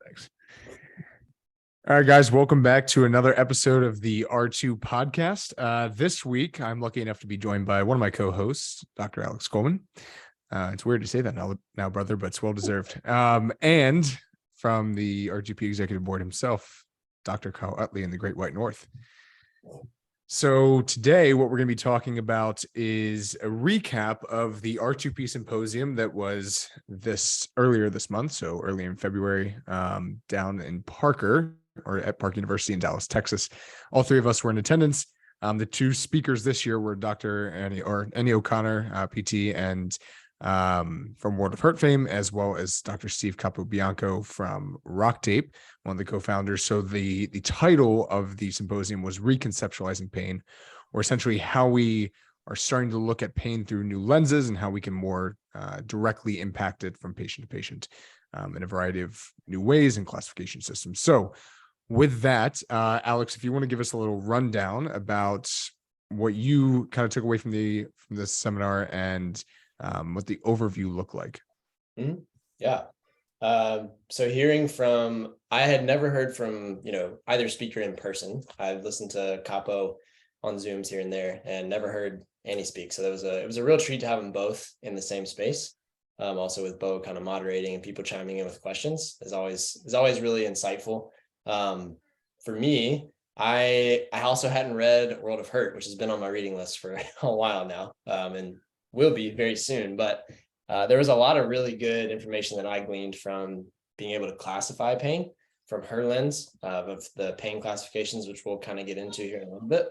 Thanks. All right, guys, welcome back to another episode of the R2 podcast. This week, I'm lucky enough to be joined by one of my co-hosts, Dr. Alex Coleman. It's weird to say that now, brother, but it's well-deserved. And from the R2P Executive Board himself, Dr. Kyle Utley in the Great White North. So today, what we're going to be talking about is a recap of the R2P Symposium that was earlier this month, so early in February, down in Parker, or at Park University in Dallas, Texas. All three of us were in attendance. The two speakers this year were Dr. Annie O'Connor, PT, and from World of Hurt fame, as well as Dr. Steve Capobianco from Rock Tape, one of the co-founders. So the title of the symposium was Reconceptualizing Pain, or essentially how we are starting to look at pain through new lenses and how we can more directly impact it from patient to patient in a variety of new ways and classification systems. So with that, Alex, if you want to give us a little rundown about what you kind of took away from this seminar and what the overview looked like. Mm-hmm. Yeah. So I had never heard from, either speaker in person. I've listened to Capo on Zooms here and there and never heard Annie speak. So it was a real treat to have them both in the same space. Also with Bo kind of moderating and people chiming in with questions is always really insightful. For me, I also hadn't read World of Hurt, which has been on my reading list for a while now, and will be very soon. But there was a lot of really good information that I gleaned from being able to classify pain from her lens of the pain classifications, which we'll kind of get into here in a little bit,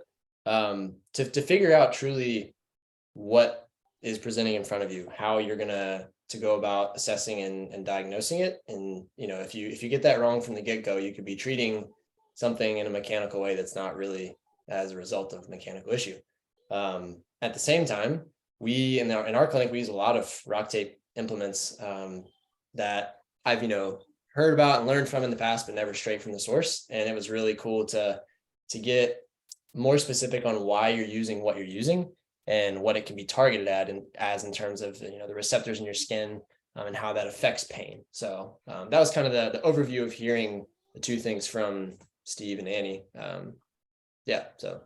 to figure out truly what is presenting in front of you, how you're going to go about assessing and diagnosing it. And, if you get that wrong from the get-go, you could be treating something in a mechanical way that's not really as a result of mechanical issue. At the same time, we in our clinic, we use a lot of Rock Tape implements that I've heard about and learned from in the past, but never straight from the source. And it was really cool to get more specific on why you're using what you're using and what it can be targeted at, and in terms of the receptors in your skin and how that affects pain. So that was kind of the overview of hearing the two things from Steve and Annie. So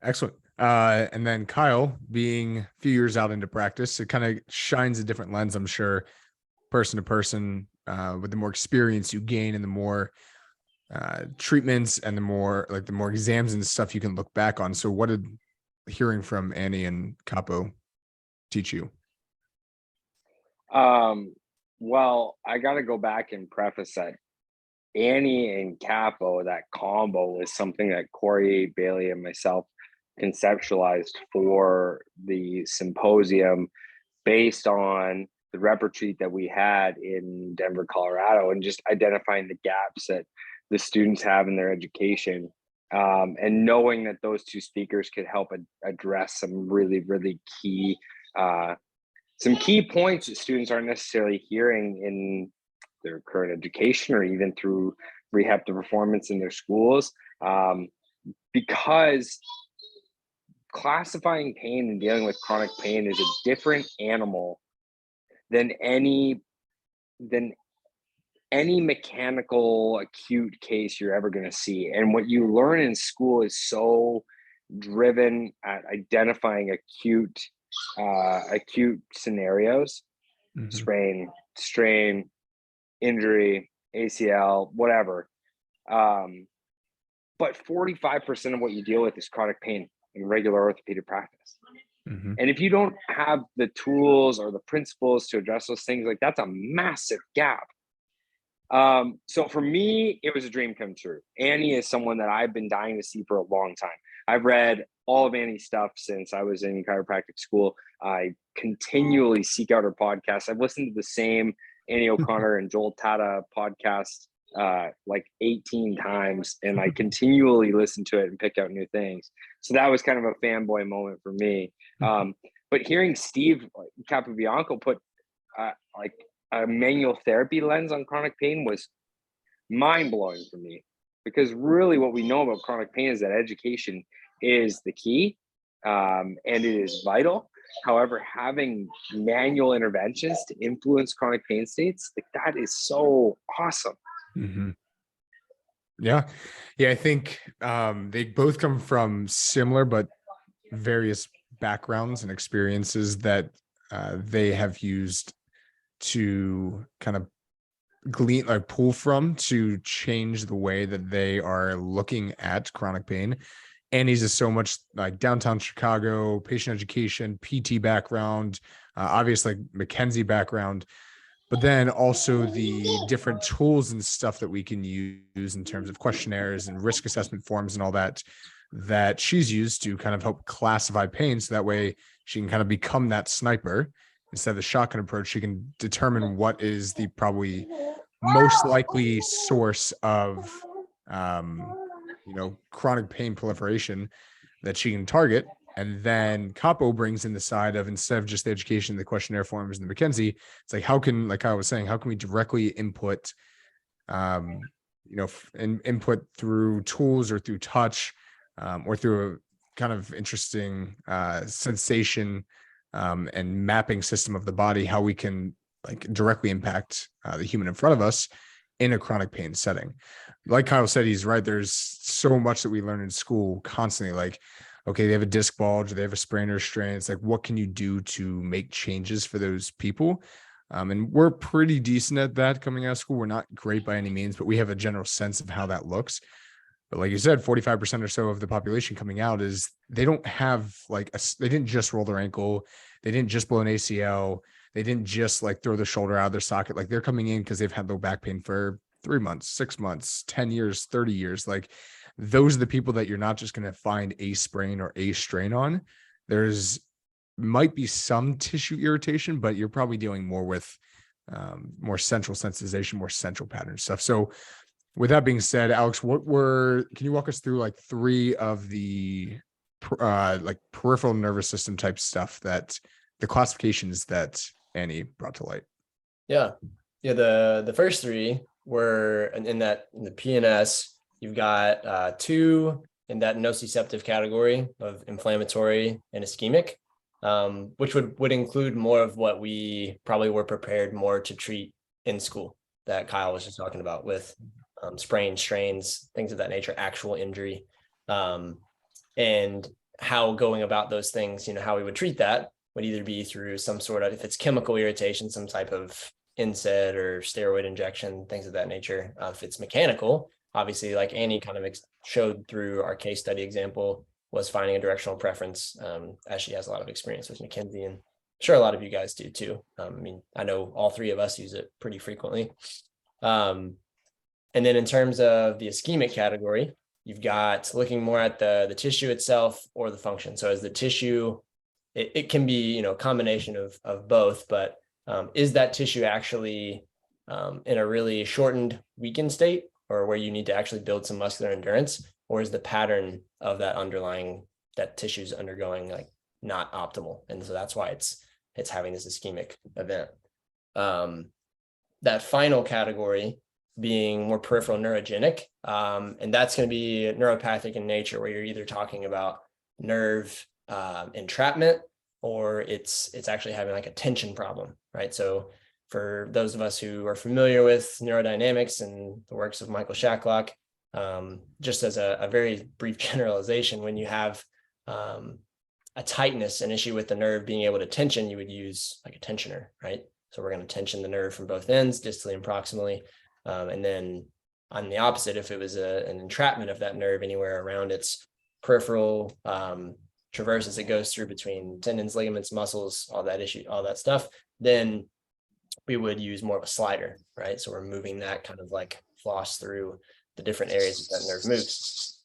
excellent. And then Kyle, being a few years out into practice, it kind of shines a different lens, I'm sure, person to person, with the more experience you gain and the more treatments and the more exams and stuff you can look back on. So what did hearing from Annie and Capo teach you? Well, I got to go back and preface that Annie and Capo, that combo, was something that Corey, Bailey, and myself conceptualized for the symposium based on the rep retreat that we had in Denver, Colorado, and just identifying the gaps that the students have in their education, and knowing that those two speakers could help address some really, really key points that students aren't necessarily hearing in their current education or even through rehab to performance in their schools, because classifying pain and dealing with chronic pain is a different animal than any mechanical acute case you're ever going to see. And what you learn in school is so driven at identifying acute scenarios, mm-hmm. Sprain, strain, injury, ACL, whatever. But 45% of what you deal with is chronic pain in regular orthopedic practice. Mm-hmm. And if you don't have the tools or the principles to address those things, that's a massive gap. So for me, it was a dream come true. Annie is someone that I've been dying to see for a long time. I've read all of Annie's stuff since I was in chiropractic school. I continually seek out her podcasts. I've listened to the same Annie O'Connor and Joel Tata podcast 18 times, and I continually listen to it and pick out new things. So that was kind of a fanboy moment for me. But hearing Steve Capobianco put a manual therapy lens on chronic pain was mind-blowing for me, because really what we know about chronic pain is that education is the key, and it is vital. However, having manual interventions to influence chronic pain states, like that is so awesome. Mm-hmm. Yeah. I think they both come from similar but various backgrounds and experiences that they have used to kind of glean, like pull from, to change the way that they are looking at chronic pain. Annie's is so much like downtown Chicago, patient education, PT background, obviously McKenzie background, but then also the different tools and stuff that we can use in terms of questionnaires and risk assessment forms and all that, that she's used to kind of help classify pain. So that way she can kind of become that sniper. Instead of the shotgun approach, she can determine what is the probably most likely source of, chronic pain proliferation that she can target. And then Capo brings in the side of, instead of just the education, the questionnaire forms, and the McKenzie, it's like, how can, like I was saying, how can we directly input, input through tools or through touch, or through a kind of interesting sensation and mapping system of the body, how we can like directly impact the human in front of us in a chronic pain setting. Like Kyle said, he's right. There's so much that we learn in school constantly. Like, okay, they have a disc bulge, or they have a sprain or strain. It's like, what can you do to make changes for those people? And we're pretty decent at that coming out of school. We're not great by any means, but we have a general sense of how that looks. But like you said, 45% or so of the population coming out is, they don't have like they didn't just roll their ankle. They didn't just blow an ACL. They didn't just like throw the shoulder out of their socket. Like, they're coming in because they've had low back pain for 3 months, 6 months, 10 years, 30 years. Like, those are the people that you're not just going to find a sprain or a strain on. There's might be some tissue irritation, but you're probably dealing more with more central sensitization, more central pattern stuff. So with that being said, Alex, can you walk us through like 3 of the like peripheral nervous system type stuff, that the classifications that Annie brought to light? Yeah. The first 3 were in the PNS. You've got 2 in that nociceptive category of inflammatory and ischemic, which would include more of what we probably were prepared more to treat in school, that Kyle was just talking about, with sprains, strains, things of that nature, actual injury, and how going about those things, how we would treat that would either be through some sort of, if it's chemical irritation, some type of NSAID or steroid injection, things of that nature. If it's mechanical, obviously, like Annie kind of showed through our case study example, was finding a directional preference, as she has a lot of experience with McKenzie, and I'm sure a lot of you guys do too. I know all 3 of us use it pretty frequently. And then in terms of the ischemic category, you've got looking more at the tissue itself or the function. So as the tissue, it can be, a combination of both, but is that tissue actually in a really shortened, weakened state, or where you need to actually build some muscular endurance, or is the pattern of that underlying, that tissue's undergoing, like not optimal? And so that's why it's having this ischemic event. That final category being more peripheral neurogenic, and that's going to be neuropathic in nature, where you're either talking about nerve entrapment, or it's actually having like a tension problem, right? So for those of us who are familiar with neurodynamics and the works of Michael Shacklock, just as a very brief generalization, when you have a tightness, an issue with the nerve being able to tension, you would use like a tensioner, right? So we're going to tension the nerve from both ends, distally and proximally. And then on the opposite, if it was an entrapment of that nerve anywhere around its peripheral traverses, it goes through between tendons, ligaments, muscles, all that stuff, then we would use more of a slider, right? So we're moving that kind of like floss through the different areas that nerve moves.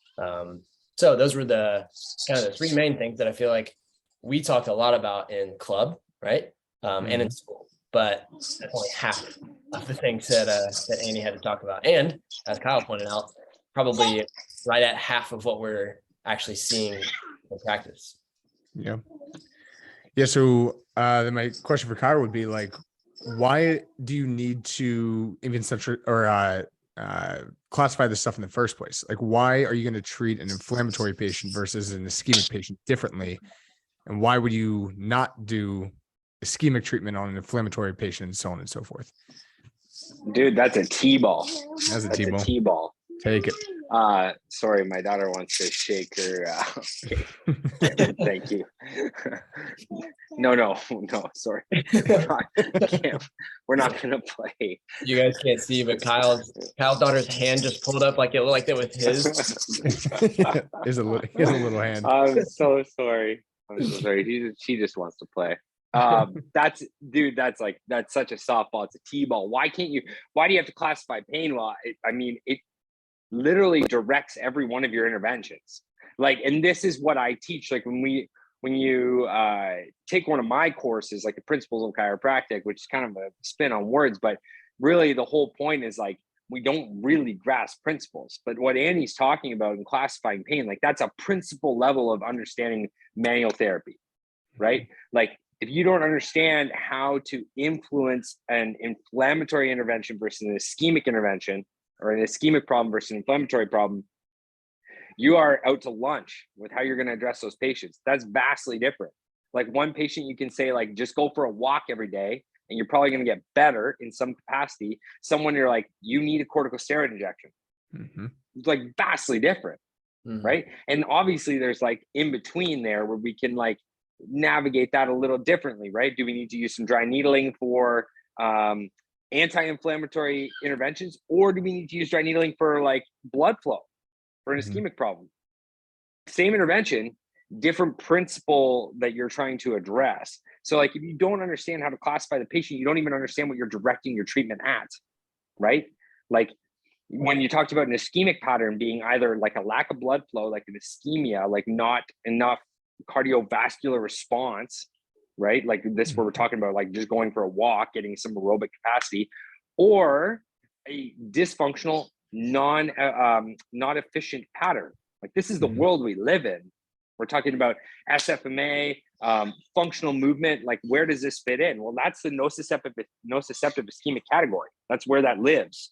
So those were the kind of the 3 main things that I feel like we talked a lot about in club, right? And in school, but that's only half of the things that Annie had to talk about. And as Kyle pointed out, probably right at half of what we're actually seeing in practice. Yeah. So then my question for Kyle would be like, why do you need to even classify this stuff in the first place? Like, why are you going to treat an inflammatory patient versus an ischemic patient differently? And why would you not do ischemic treatment on an inflammatory patient and so on and so forth? Dude, that's a T-ball. That's a That's T-ball. a T-ball. Take it. Sorry, my daughter wants to shake her. Thank you. No, sorry. We're not gonna play. You guys can't see, but Kyle's daughter's hand just pulled up like it looked like that with his. He has a little hand. I'm so sorry. She just wants to play. That's such a softball. It's a T-ball. Why do you have to classify pain? Well, it literally directs every one of your interventions. Like, and this is what I teach. Like when you take one of my courses, like the Principles of Chiropractic, which is kind of a spin on words, but really the whole point is like, we don't really grasp principles. But what Annie's talking about in classifying pain, like that's a principle level of understanding manual therapy, right? Like if you don't understand how to influence an inflammatory intervention versus an ischemic intervention, or an ischemic problem versus an inflammatory problem, you are out to lunch with how you're going to address those patients. That's vastly different. Like one patient, you can say like, just go for a walk every day and you're probably going to get better in some capacity. Someone you're like, you need a corticosteroid injection. It's like vastly different, right? And obviously there's like in between there where we can like navigate that a little differently, right? Do we need to use some dry needling for anti-inflammatory interventions, or do we need to use dry needling for like blood flow for an ischemic problem? Same intervention, different principle that you're trying to address. So like if you don't understand how to classify the patient, you don't even understand what you're directing your treatment at, right? Like when you talked about an ischemic pattern being either like a lack of blood flow, like an ischemia, like not enough cardiovascular response, right? Like this, where we're talking about like just going for a walk, getting some aerobic capacity, or a dysfunctional, not efficient pattern. Like this is the world we live in. We're talking about SFMA, functional movement. Like where does this fit in? Well, that's the nociceptive ischemic category. That's where that lives.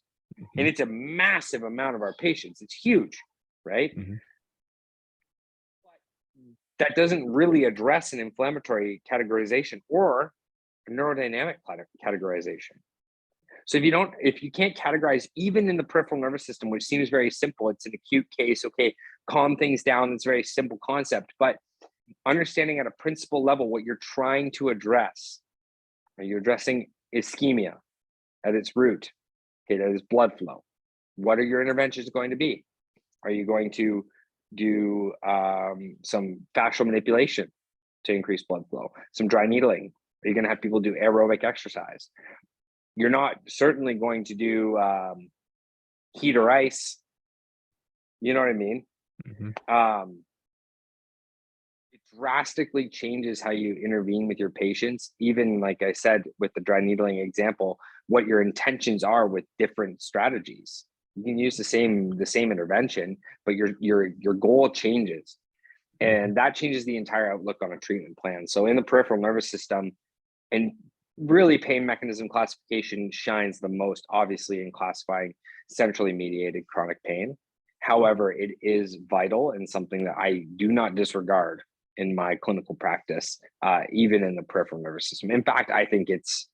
And it's a massive amount of our patients. It's huge, right? That doesn't really address an inflammatory categorization or a neurodynamic categorization. So if you can't categorize even in the peripheral nervous system, which seems very simple, it's an acute case, okay, calm things down, it's a very simple concept, but understanding at a principle level what you're trying to address. Are you addressing ischemia at its root? Okay, that is blood flow. What are your interventions going to be? Are you going to do some fascial manipulation to increase blood flow, some dry needling? Are you going to have people do aerobic exercise? You're not certainly going to do heat or ice. You know what I mean? It drastically changes how you intervene with your patients. Even like I said, with the dry needling example, what your intentions are with different strategies. You can use the same intervention, but your goal changes, and that changes the entire outlook on a treatment plan. So in the peripheral nervous system, and really pain mechanism classification shines the most obviously in classifying centrally mediated chronic pain. However, it is vital and something that I do not disregard in my clinical practice, even in the peripheral nervous system. In fact, I think it's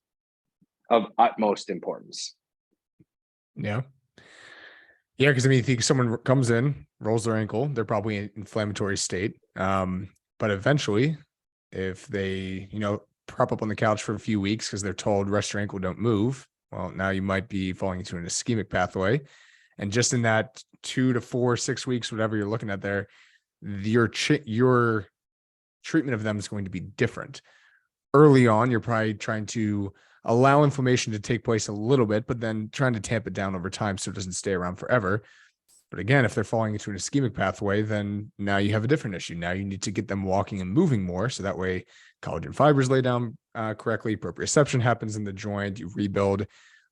of utmost importance. Yeah. Yeah, because I mean, if you think someone comes in, rolls their ankle, they're probably in inflammatory state. But eventually, if they, prop up on the couch for a few weeks because they're told rest your ankle, don't move, well, now you might be falling into an ischemic pathway. And just in that 2 to 4, 6 weeks, whatever you're looking at there, your treatment of them is going to be different. Early on, you're probably trying to allow inflammation to take place a little bit, but then trying to tamp it down over time so it doesn't stay around forever. But again, if they're falling into an ischemic pathway, then now you have a different issue. Now you need to get them walking and moving more, so that way collagen fibers lay down correctly, proprioception happens in the joint, you rebuild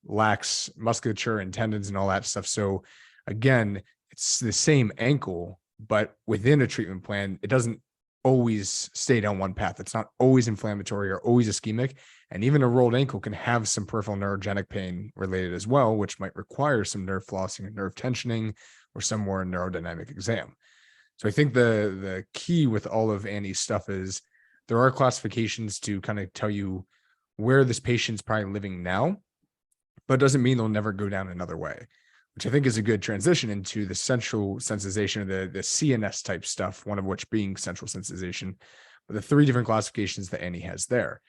lax musculature and tendons and all that stuff. So again, it's the same ankle, but within a treatment plan, it doesn't always stay down one path. It's not always inflammatory or always ischemic. And even a rolled ankle can have some peripheral neurogenic pain related as well, which might require some nerve flossing and nerve tensioning or some more neurodynamic exam. So I think the key with all of Annie's stuff is there are classifications to kind of tell you where this patient's probably living now, but it doesn't mean they'll never go down another way, which I think is a good transition into the central sensitization, or the CNS type stuff, one of which being central sensitization, but the 3 different classifications that Annie has there.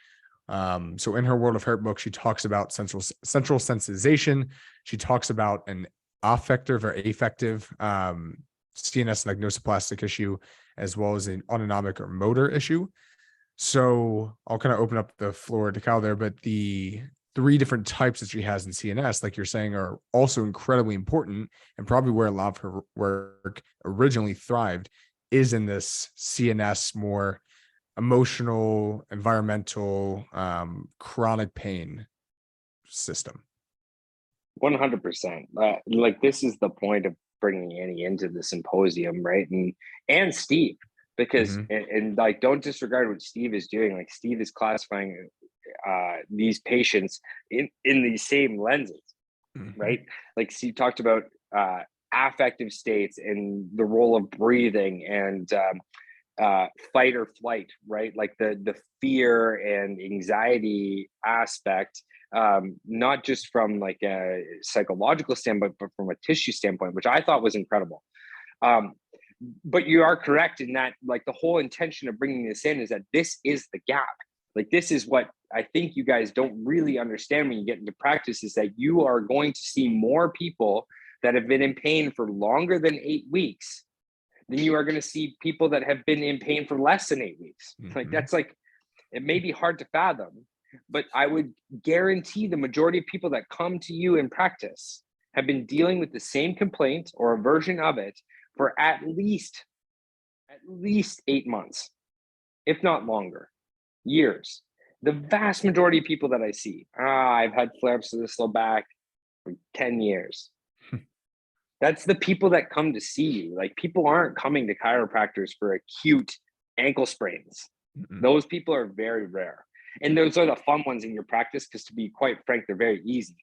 So in her World of Hurt book, she talks about central sensitization. She talks about an affective or affective CNS and nosoplastic issue, as well as an autonomic or motor issue. So I'll kind of open up the floor to Kyle there, but the 3 different types that she has in CNS, like you're saying, are also incredibly important, and probably where a lot of her work originally thrived is in this CNS, more emotional, environmental, chronic pain system. 100%. Like, this is the point of bringing Annie into the symposium, right? And Steve, because and like, don't disregard what Steve is doing. Like, Steve is classifying these patients in these same lenses, right? Like, Steve talked about affective states and the role of breathing and fight or flight, right? Like the fear and anxiety aspect, not just from like a psychological standpoint, but from a tissue standpoint, which I thought was incredible. But you are correct in that, like, the whole intention of bringing this in is that this is the gap. Like, this is what I think you guys don't really understand when you get into practice, is that you are going to see more people that have been in pain for longer than 8 weeks then you are going to see people that have been in pain for less than 8 weeks. Like, that's like, it may be hard to fathom, but I would guarantee the majority of people that come to you in practice have been dealing with the same complaint or a version of it for at least 8 months, if not longer, years. The vast majority of people that I see, I've had flare-ups of this low back for 10 years. That's the people that come to see you. Like, people aren't coming to chiropractors for acute ankle sprains. Those people are very rare. And those are the fun ones in your practice, because, to be quite frank, they're very easy,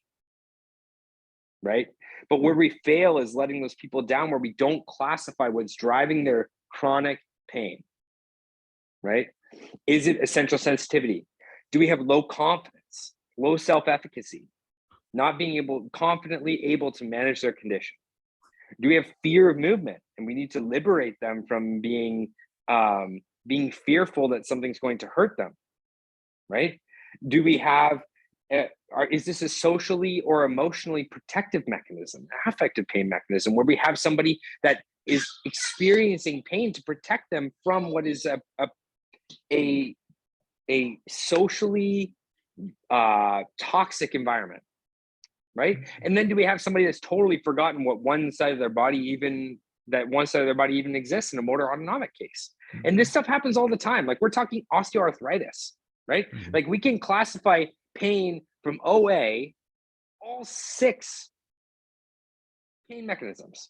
right? But where we fail is letting those people down, where we don't classify what's driving their chronic pain, right? Is it essential sensitivity? Do we have low confidence, low self-efficacy, not being confidently able to manage their condition? Do we have fear of movement, and we need to liberate them from being fearful that something's going to hurt them, right? Do we have, is this a socially or emotionally protective mechanism, affective pain mechanism, where we have somebody that is experiencing pain to protect them from what is a socially toxic environment? Right? And then do we have somebody that's totally forgotten what one side of their body even exists in a motor autonomic case? And this stuff happens all the time. Like, we're talking osteoarthritis, right? Like, we can classify pain from OA, all 6 pain mechanisms.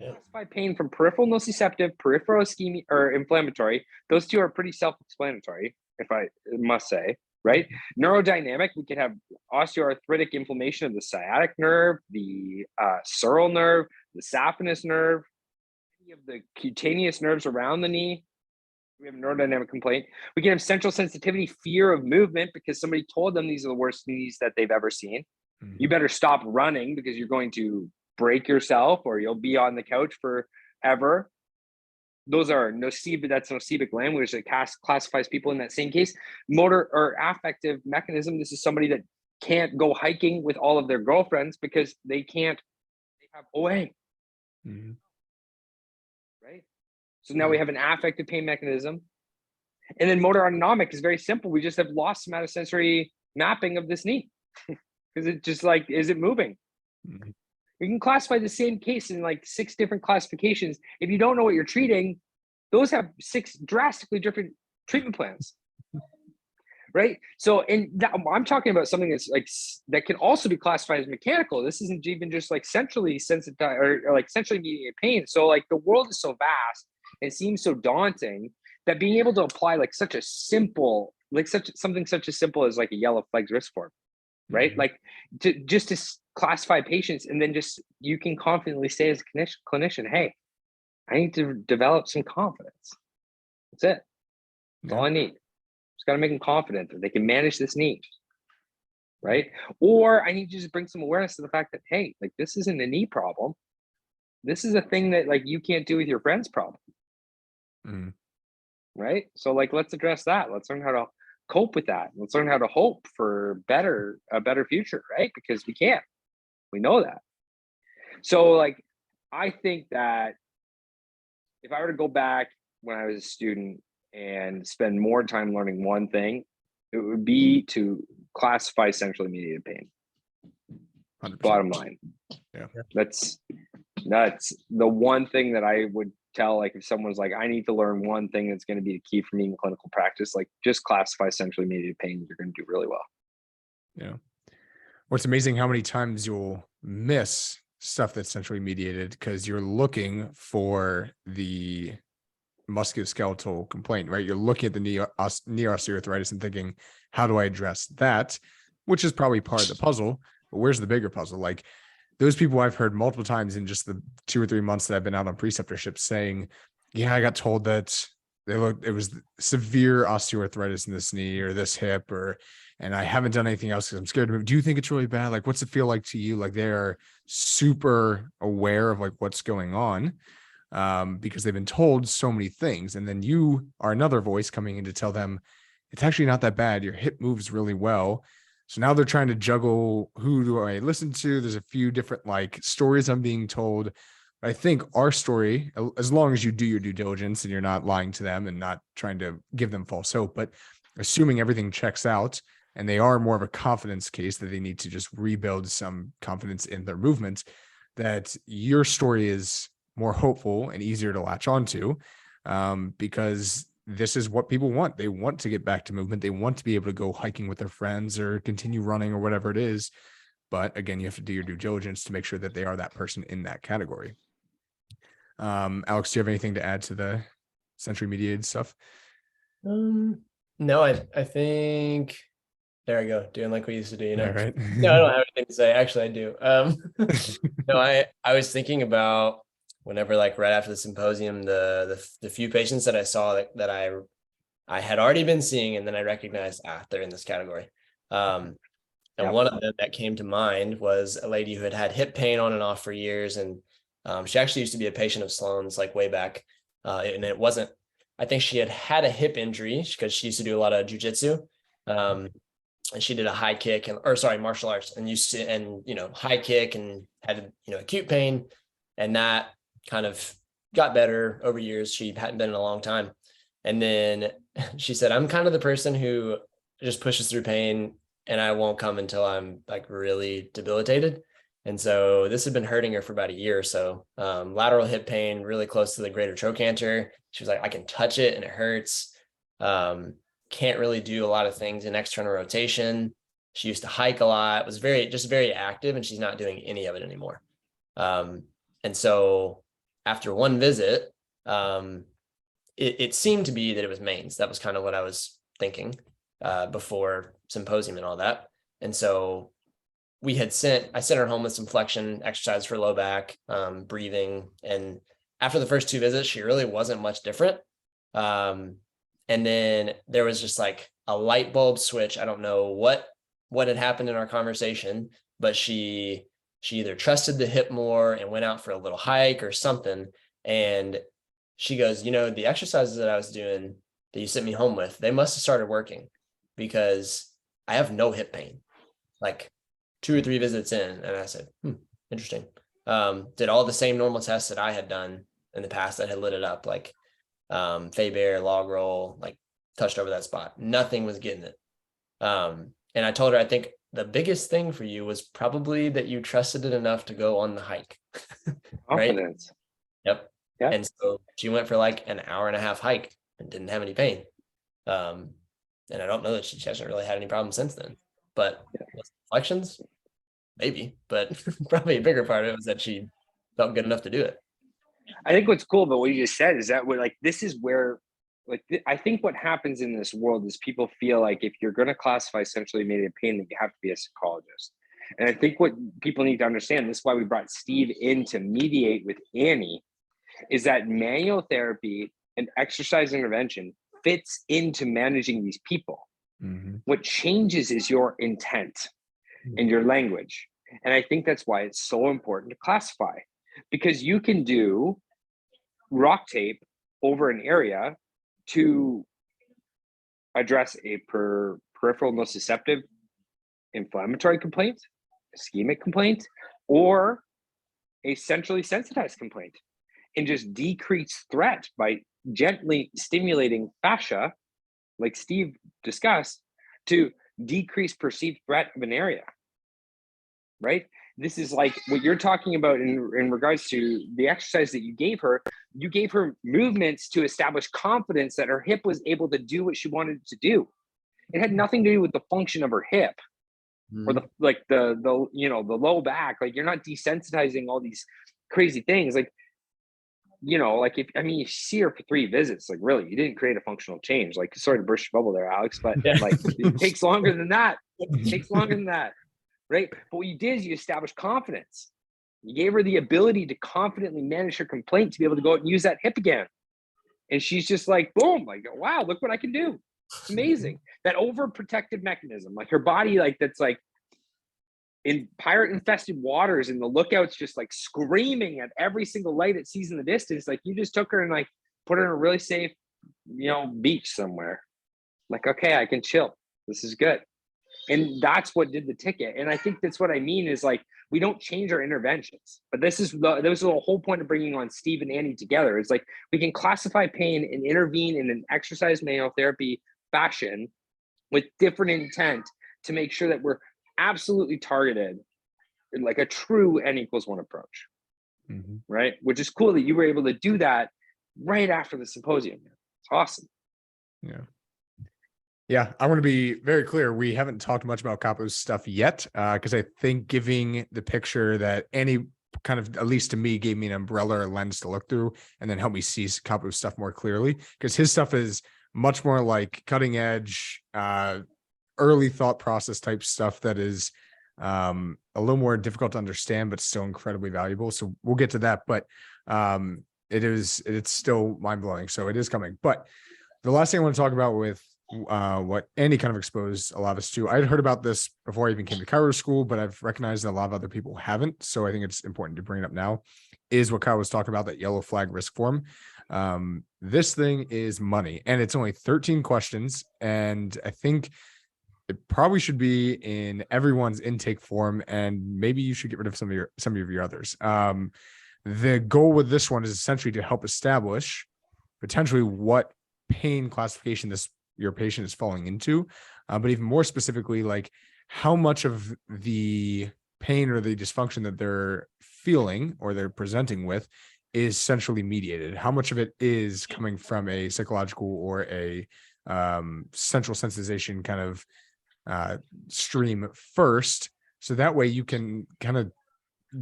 Classify pain from peripheral nociceptive, peripheral ischemic, or inflammatory. Those 2 are pretty self-explanatory, if I must say. Right? Neurodynamic, we could have osteoarthritic inflammation of the sciatic nerve, the sural nerve, the saphenous nerve, any of the cutaneous nerves around the knee. We have a neurodynamic complaint. We can have central sensitivity, fear of movement, because somebody told them these are the worst knees that they've ever seen. You better stop running, because you're going to break yourself, or you'll be on the couch forever. Those are nocive, that's nocivic language that classifies people in that same case. Motor or affective mechanism, this is somebody that can't go hiking with all of their girlfriends because they have OA. Right? So now we have an affective pain mechanism. And then motor autonomic is very simple. We just have lost somatosensory mapping of this knee, because it's just like, is it moving? You can classify the same case in like 6 different classifications. If you don't know what you're treating, those have 6 drastically different treatment plans, right? So, and I'm talking about something that's like, that can also be classified as mechanical. This isn't even just like centrally sensitized or like centrally mediated pain. So, like, the world is so vast, it seems so daunting, that being able to apply like such a simple, like something such as simple as like a yellow flags risk form, right? Like, to classify patients, and then just, you can confidently say as a clinician, hey, I need to develop some confidence. That's it. That's all I need. Just got to make them confident that they can manage this knee. Right. Or I need you to just bring some awareness to the fact that, hey, like this isn't a knee problem. This is a thing that like you can't do with your friend's problem. Mm. Right. So like, let's address that. Let's learn how to cope with that. Let's learn how to hope for a better future. Right. Because we know that. So like, I think that if I were to go back when I was a student and spend more time learning one thing, it would be to classify centrally mediated pain. 100%. Bottom line. Yeah. That's the one thing that I would tell, like if someone's like, I need to learn one thing that's going to be the key for me in clinical practice, like just classify centrally mediated pain. You're going to do really well. Yeah. Well, it's amazing how many times you'll miss stuff that's centrally mediated because you're looking for the musculoskeletal complaint, right? You're looking at the knee osteoarthritis and thinking, how do I address that? Which is probably part of the puzzle, but where's the bigger puzzle? Like those people I've heard multiple times in just the 2 or 3 months that I've been out on preceptorship saying, yeah, I got told that it was severe osteoarthritis in this knee or this hip, and I haven't done anything else because I'm scared to move. Do you think it's really bad? Like, what's it feel like to you? Like they are super aware of like what's going on. Because they've been told so many things. And then you are another voice coming in to tell them it's actually not that bad. Your hip moves really well. So now they're trying to juggle, who do I listen to? There's a few different like stories I'm being told. I think our story, as long as you do your due diligence and you're not lying to them and not trying to give them false hope, but assuming everything checks out and they are more of a confidence case that they need to just rebuild some confidence in their movements, that your story is more hopeful and easier to latch onto, because this is what people want. They want to get back to movement. They want to be able to go hiking with their friends or continue running or whatever it is. But again, you have to do your due diligence to make sure that they are that person in that category. Alex, do you have anything to add to the centrally mediated stuff? No, I think there I go, doing like we used to do, Yeah, right. No, I don't have anything to say. Actually, I do. No, I was thinking about whenever, like right after the symposium, the few patients that I saw that I had already been seeing, and then I recognized, they're in this category. And one of them that came to mind was a lady who had had hip pain on and off for years. And she actually used to be a patient of Sloan's like way back. And it wasn't, I think she had a hip injury because she used to do a lot of jujitsu. And she did a high kick martial arts, and used to, high kick and had, acute pain. And that kind of got better over years. She hadn't been in a long time. And then she said, I'm kind of the person who just pushes through pain and I won't come until I'm like really debilitated. And so this had been hurting her for about a year or so. Lateral hip pain, really close to the greater trochanter. She was like, I can touch it and it hurts. Can't really do a lot of things in external rotation. She used to hike a lot, was very active, and she's not doing any of it anymore. And so after one visit, it seemed to be that it was mains. That was kind of what I was thinking before symposium and all that. And so I sent her home with some flexion exercise for low back, breathing. And after the first 2 visits, she really wasn't much different. And then there was just like a light bulb switch. I don't know what had happened in our conversation, but she either trusted the hip more and went out for a little hike or something. And she goes, the exercises that I was doing that you sent me home with, they must have started working because I have no hip pain, like 2 or 3 visits in. And I said, interesting. Did all the same normal tests that I had done in the past that had lit it up, like Faber, log roll, like touched over that spot. Nothing was getting it. And I told her, I think the biggest thing for you was probably that you trusted it enough to go on the hike. Right? Confidence. Yep. And so she went for like an hour-and-a-half hike and didn't have any pain. And I don't know that she hasn't really had any problems since then. But flexions, maybe. But probably a bigger part of it was that she felt good enough to do it. I think what's cool about what you just said is that this is where, I think what happens in this world is people feel like if you're going to classify centrally mediated pain, that you have to be a psychologist. And I think what people need to understand, this is why we brought Steve in to mediate with Annie, is that manual therapy and exercise intervention fits into managing these people. Mm-hmm. What changes is your intent and your language. And I think that's why it's so important to classify, because you can do rock tape over an area to address a peripheral nociceptive inflammatory complaint, ischemic complaint, or a centrally sensitized complaint, and just decrease threat by gently stimulating fascia, like Steve discussed, to decrease perceived threat of an area, right? This is like what you're talking about in regards to the exercise that you gave her. You gave her movements to establish confidence that her hip was able to do what she wanted to do. It had nothing to do with the function of her hip or the low back. Like, you're not desensitizing all these crazy things. Like, like you see her for 3 visits, like, really, you didn't create a functional change. Like, sorry to burst your bubble there, Alex, but like, it takes longer than that. It takes longer than that. Right. But what you did is you established confidence. You gave her the ability to confidently manage her complaint, to be able to go out and use that hip again. And she's just like, boom, like, wow, look what I can do. It's amazing. That overprotective mechanism, like her body, like, that's like in pirate infested waters, and the lookout's just like screaming at every single light it sees in the distance. Like, you just took her and like put her in a really safe, beach somewhere. Like, okay, I can chill. This is good. And that's what did the ticket. And I think that's what I mean is, like, we don't change our interventions, but this is the whole point of bringing on Steve and Annie together. It's like, we can classify pain and intervene in an exercise manual therapy fashion with different intent to make sure that we're absolutely targeted in like a true N=1 approach. Mm-hmm. Right. Which is cool that you were able to do that right after the symposium. It's awesome. Yeah, I want to be very clear. We haven't talked much about Capo's stuff yet, because I think giving the picture that Annie kind of, at least to me, gave me an umbrella or lens to look through, and then help me see Capo's stuff more clearly, because his stuff is much more like cutting edge, early thought process type stuff that is a little more difficult to understand, but still incredibly valuable. So we'll get to that, but it's still mind blowing. So it is coming. But the last thing I want to talk about with what Andy kind of exposed a lot of us to. I'd heard about this before I even came to chiro school, but I've recognized that a lot of other people haven't. So I think it's important to bring it up now, is what Kyle was talking about, that yellow flag risk form. This thing is money, and it's only 13 questions. And I think it probably should be in everyone's intake form, and maybe you should get rid of some of your others. The goal with this one is essentially to help establish potentially what pain classification your patient is falling into, but even more specifically, like how much of the pain or the dysfunction that they're feeling or they're presenting with is centrally mediated. How much of it is coming from a psychological or a central sensitization kind of stream first. So that way you can kind of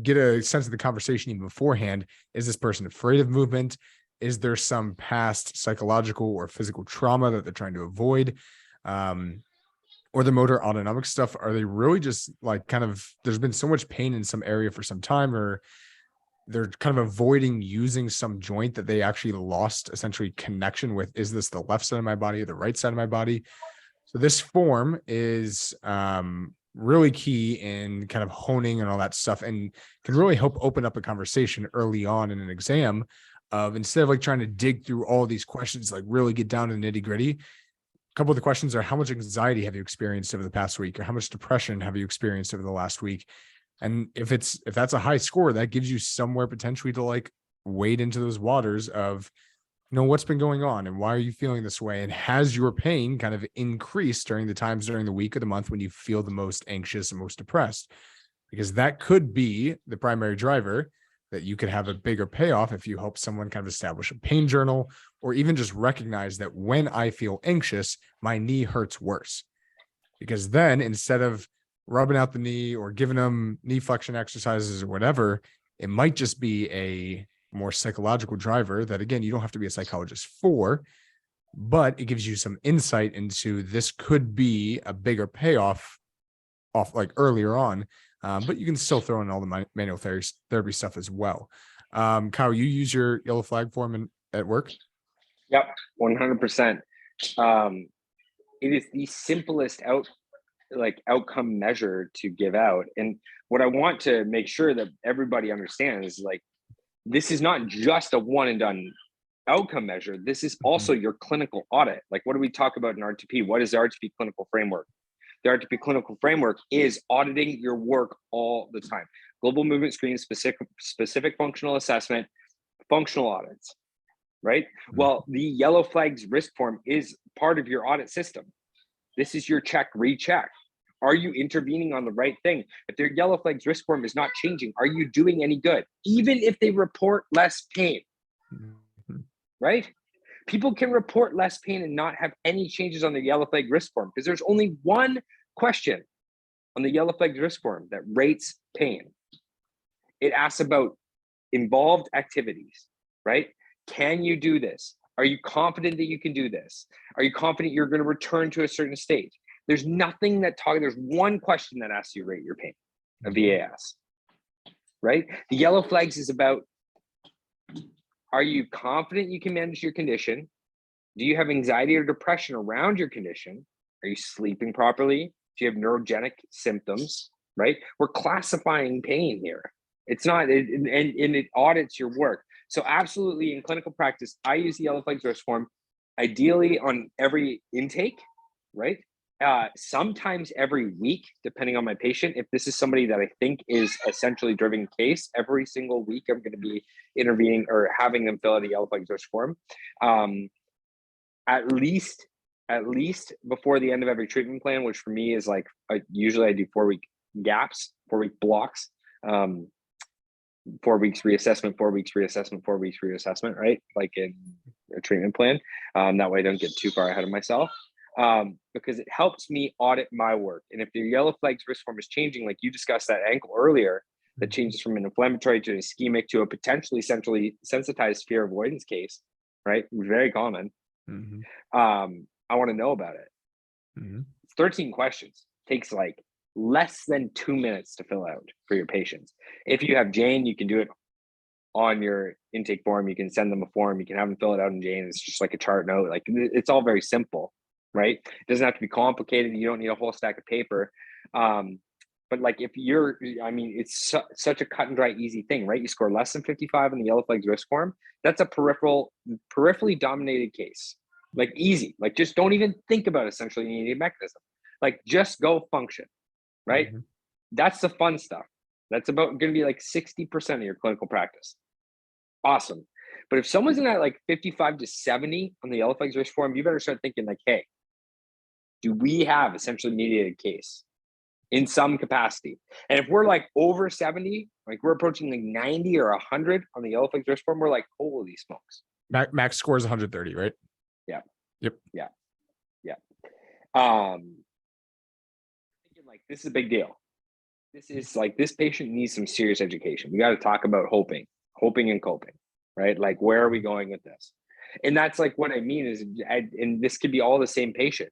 get a sense of the conversation even beforehand. Is this person afraid of movement? Is there some past psychological or physical trauma that they're trying to avoid? Or the motor autonomic stuff? Are they really just like kind of, there's been so much pain in some area for some time, or they're kind of avoiding using some joint that they actually lost essentially connection with? Is this the left side of my body or the right side of my body? So this form is really key in kind of honing and all that stuff, and can really help open up a conversation early on in an exam. Instead of like trying to dig through all these questions, like really get down to the nitty gritty. A couple of the questions are, how much anxiety have you experienced over the past week? Or how much depression have you experienced over the last week? And if that's a high score, that gives you somewhere potentially to like wade into those waters of, what's been going on and why are you feeling this way? And has your pain kind of increased during the times during the week or the month when you feel the most anxious and most depressed? Because that could be the primary driver that you could have a bigger payoff if you help someone kind of establish a pain journal, or even just recognize that when I feel anxious, my knee hurts worse. Because then instead of rubbing out the knee or giving them knee flexion exercises or whatever, it might just be a more psychological driver that, again, you don't have to be a psychologist for, but it gives you some insight into this could be a bigger payoff off like earlier on. But you can still throw in all the manual therapy stuff as well. Kyle, you use your yellow flag form at work? Yep, 100%. it is the simplest outcome measure to give out. And what I want to make sure that everybody understands is like, this is not just a one and done outcome measure. This is also your clinical audit. Like, what do we talk about in R2P? What is the R2P clinical framework? The R2P clinical framework is auditing your work all the time. Global movement screen, specific functional assessment, functional audits, right? Well, the yellow flags risk form is part of your audit system. This is your check, recheck. Are you intervening on the right thing? If their yellow flags risk form is not changing, are you doing any good? Even if they report less pain, right? People can report less pain and not have any changes on their yellow flag risk form because there's only one question on the yellow flag risk form that rates pain. It asks about involved activities, right? Can you do this? Are you confident that you can do this? Are you confident you're going to return to a certain state? There's nothing there's one question that asks you to rate your pain, a VAS, right? The yellow flags is about, are you confident you can manage your condition? Do you have anxiety or depression around your condition? Are you sleeping properly? Do you have neurogenic symptoms, right? We're classifying pain here. It's not, and it audits your work. So absolutely in clinical practice, I use the yellow flags risk form, ideally on every intake, right? Sometimes every week, depending on my patient. If this is somebody that I think is essentially driven case, every single week I'm going to be intervening or having them fill out a yellow flags risk form. At least before the end of every treatment plan, which for me is like, usually I do 4-week gaps, 4-week blocks, 4 weeks reassessment, 4 weeks reassessment, 4 weeks reassessment, right? Like in a treatment plan. That way I don't get too far ahead of myself. Because it helps me audit my work. And if the yellow flags risk form is changing, like you discussed that ankle earlier, that changes from an inflammatory to an ischemic to a potentially centrally sensitized fear avoidance case, right? Very common. I want to know about it. 13 questions, takes like less than 2 minutes to fill out for your patients. If you have Jane, you can do it on your intake form. You can send them a form, you can have them fill it out in Jane. It's just like a chart note. Like, it's all very simple, right? It doesn't have to be complicated. You don't need a whole stack of paper. But like, if you're, I mean, it's such a cut and dry, easy thing, right? You score less than 55 in the yellow flags risk form. That's a peripherally dominated case. Like, easy. Like, just don't even think about essentially needing a mechanism. Like, just go function, right? That's the fun stuff. That's about going to be like 60% of your clinical practice. Awesome. But if someone's in that like 55 to 70 on the yellow flags risk form, you better start thinking like, hey, do we have essentially mediated case in some capacity? And if we're like over 70, like we're approaching like 90 or 100 on the yellow flags risk form, we're like, holy smokes. Max score is 130, right? Yeah. Yep. Yeah. Thinking like, this is a big deal. This is like, this patient needs some serious education. We got to talk about hoping and coping, right? Like, where are we going with this? And that's like, what I mean is, and this could be all the same patient.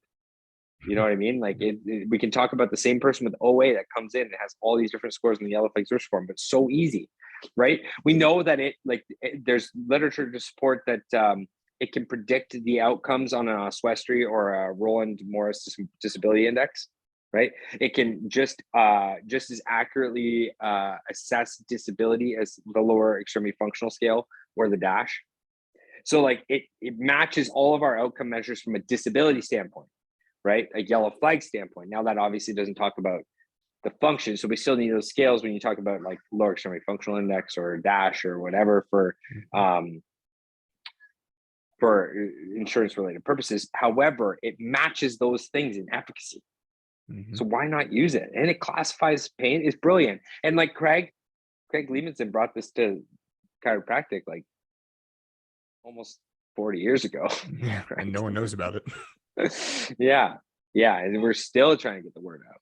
You know what I mean? Like, we can talk about the same person with OA that comes in and has all these different scores in the yellow flags risk form, but so easy, right? We know that there's literature to support that it can predict the outcomes on a Swestry or a Roland Morris disability index, right? It can just as accurately assess disability as the lower extremity functional scale or the DASH. So like, it matches all of our outcome measures from a disability standpoint, right? A yellow flag standpoint. Now, that obviously doesn't talk about the function. So we still need those scales when you talk about like lower extremity functional index or DASH or whatever for insurance related purposes. However, it matches those things in efficacy. So why not use it? And it classifies pain. It's brilliant. And like Craig Leemanson brought this to chiropractic like almost 40 years ago. Yeah, right? And no one knows about it. Yeah. And we're still trying to get the word out.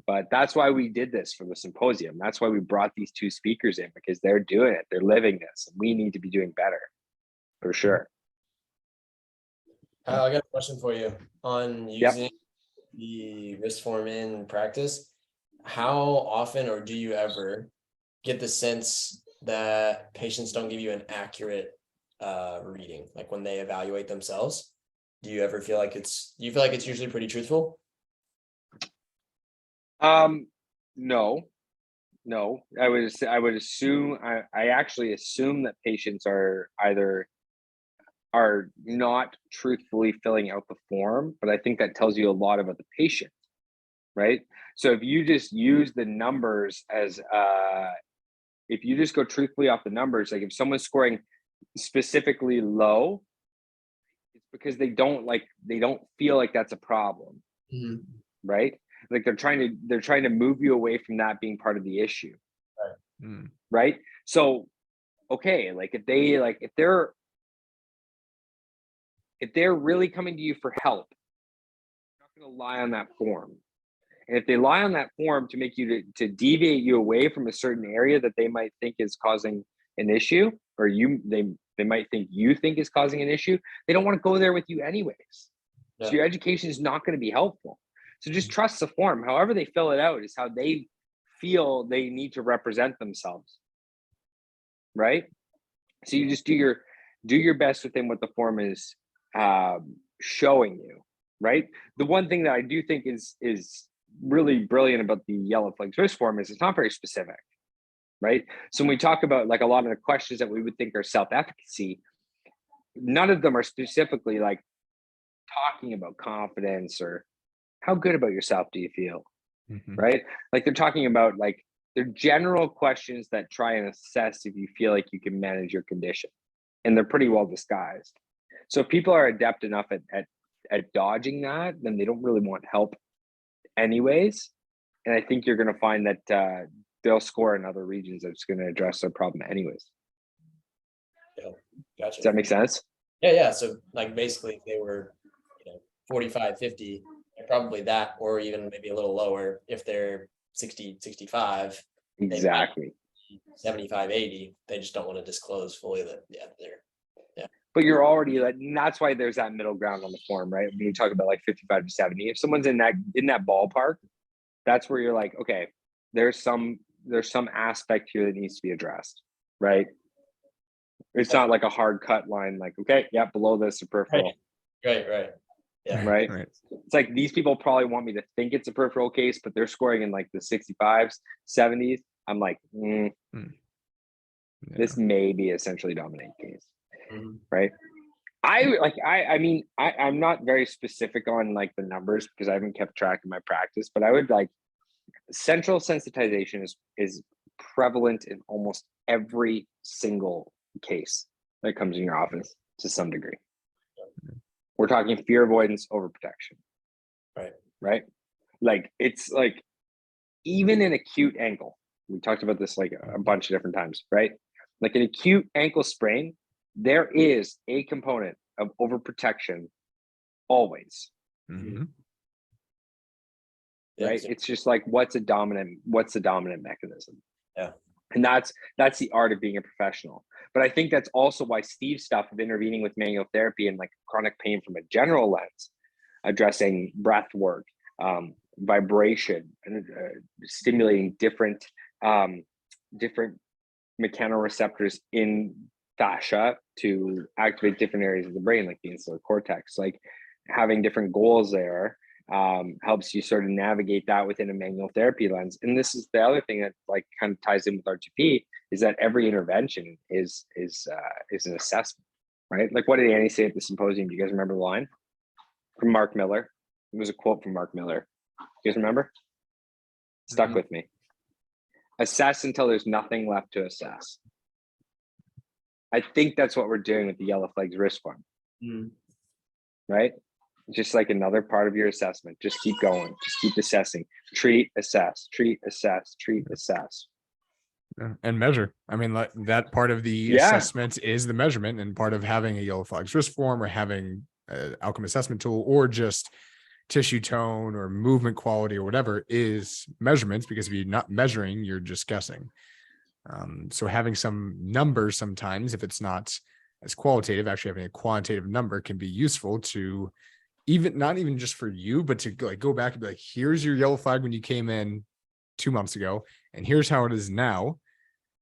But that's why we did this for the symposium. That's why we brought these two speakers in, because they're doing it. They're living this. And we need to be doing better, for sure. I got a question for you on using the risk form in practice. How often, or do you ever get the sense that patients don't give you an accurate reading, like when they evaluate themselves? do you ever feel like do you feel like it's usually pretty truthful? No, I would assume, I actually assume that patients are not truthfully filling out the form, but I think that tells you a lot about the patient, right? So if you just use the numbers as, if you just go truthfully off the numbers, like if someone's scoring specifically low, it's because they don't feel like that's a problem, right? Like they're trying to move you away from that being part of the issue, right? So, okay, like if they're really coming to you for help, they're not going to lie on that form. And if they lie on that form to make you to deviate you away from a certain area that they might think is causing an issue, or they might think you think is causing an issue, they don't want to go there with you anyways. So your education is not going to be helpful. So just trust the form. However they fill it out is how they feel they need to represent themselves, right? So you just do your best within what the form is showing you, right? The one thing that I do think is really brilliant about the yellow flags risk form is it's not very specific, right? So when we talk about like a lot of the questions that we would think are self-efficacy, none of them are specifically like talking about confidence or how good about yourself do you feel, right? Like they're talking about like they're general questions that try and assess if you feel like you can manage your condition, and they're pretty well disguised. So if people are adept enough at dodging that, then they don't really want help anyways. And I think you're going to find that they'll score in other regions that's going to address their problem anyways. Yeah, gotcha. Does that make sense? Yeah. So like basically if they were 45, 50, probably that, or even maybe a little lower if they're 60, 65. Exactly. 75, 80, they just don't want to disclose fully that they're. But you're already like, and that's why there's that middle ground on the form, right? When you talk about like 55 to 70, if someone's in that ballpark, that's where you're like, okay, there's some aspect here that needs to be addressed, right? It's not like a hard cut line, like, okay, yeah, below this a peripheral. Right. Yeah. Right. It's like these people probably want me to think it's a peripheral case, but they're scoring in like the 65s, 70s. I'm like, this may be essentially dominant case. Right. I'm not very specific on like the numbers because I haven't kept track of my practice, but I would like central sensitization is prevalent in almost every single case that comes in your office to some degree. We're talking fear avoidance, overprotection. Right. Like it's like even an acute ankle. We talked about this like a bunch of different times, right? Like an acute ankle sprain, there is a component of overprotection always. Right. It's just like what's the dominant mechanism? Yeah. And that's the art of being a professional. But I think that's also why Steve's stuff of intervening with manual therapy and like chronic pain from a general lens, addressing breath work, vibration, and stimulating different mechanoreceptors in fascia to activate different areas of the brain, like the insular cortex. Like having different goals there helps you sort of navigate that within a manual therapy lens. And this is the other thing that like kind of ties in with R2P is that every intervention is an assessment, right? Like what did Annie say at the symposium? Do you guys remember the line from Mark Miller? It was a quote from Mark Miller. You guys remember? Stuck with me. Assess until there's nothing left to assess. I think that's what we're doing with the yellow flags risk form. Right? Just like another part of your assessment. Just keep going. Just keep assessing. Treat, assess, treat, assess, treat, assess. And measure. I mean, like that part of the assessment is the measurement, and part of having a yellow flags risk form or having an outcome assessment tool or just tissue tone or movement quality or whatever is measurements, because if you're not measuring, you're just guessing. So having some numbers sometimes, if it's not as qualitative, actually having a quantitative number can be useful to not even just for you, but to like go back and be like, here's your yellow flag when you came in 2 months ago, and here's how it is now.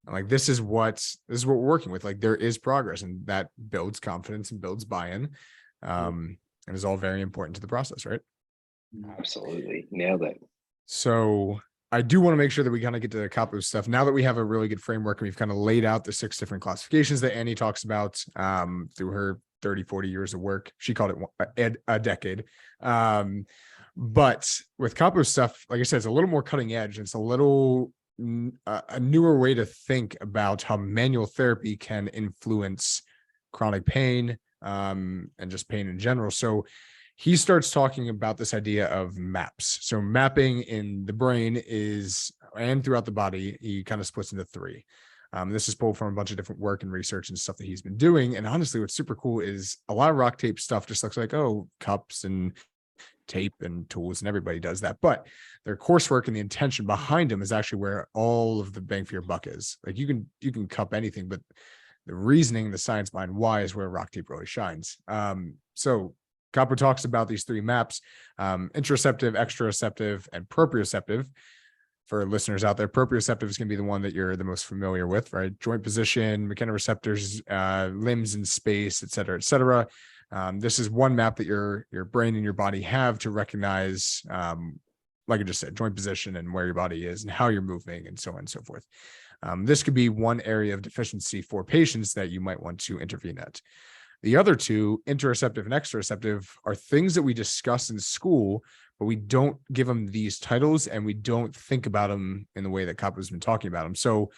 And like, this is what we're working with. Like there is progress, and that builds confidence and builds buy-in. and is all very important to the process, right? Absolutely. Nailed it. So I do want to make sure that we kind of get to the capo stuff now that we have a really good framework and we've kind of laid out the 6 different classifications that Annie talks about through her 30, 40 years of work. She called it a decade. But with capo stuff, like I said, it's a little more cutting edge. It's a little a newer way to think about how manual therapy can influence chronic pain and just pain in general. So he starts talking about this idea of maps. So mapping in the brain is, and throughout the body, he kind of splits into 3. This is pulled from a bunch of different work and research and stuff that he's been doing. And honestly, what's super cool is a lot of rock tape stuff just looks like, oh, cups and tape and tools, and everybody does that. But their coursework and the intention behind them is actually where all of the bang for your buck is. Like you can cup anything, but the reasoning, the science behind why is where rock tape really shines. So Capo talks about these 3 maps, interoceptive, exteroceptive, and proprioceptive. For listeners out there, proprioceptive is going to be the one that you're the most familiar with, right? Joint position, mechanoreceptors, limbs in space, et cetera, et cetera. This is one map that your brain and your body have to recognize, like I just said, joint position and where your body is and how you're moving and so on and so forth. This could be one area of deficiency for patients that you might want to intervene at. The other 2, interoceptive and exteroceptive, are things that we discuss in school, but we don't give them these titles and we don't think about them in the way that Capo's been talking about them. So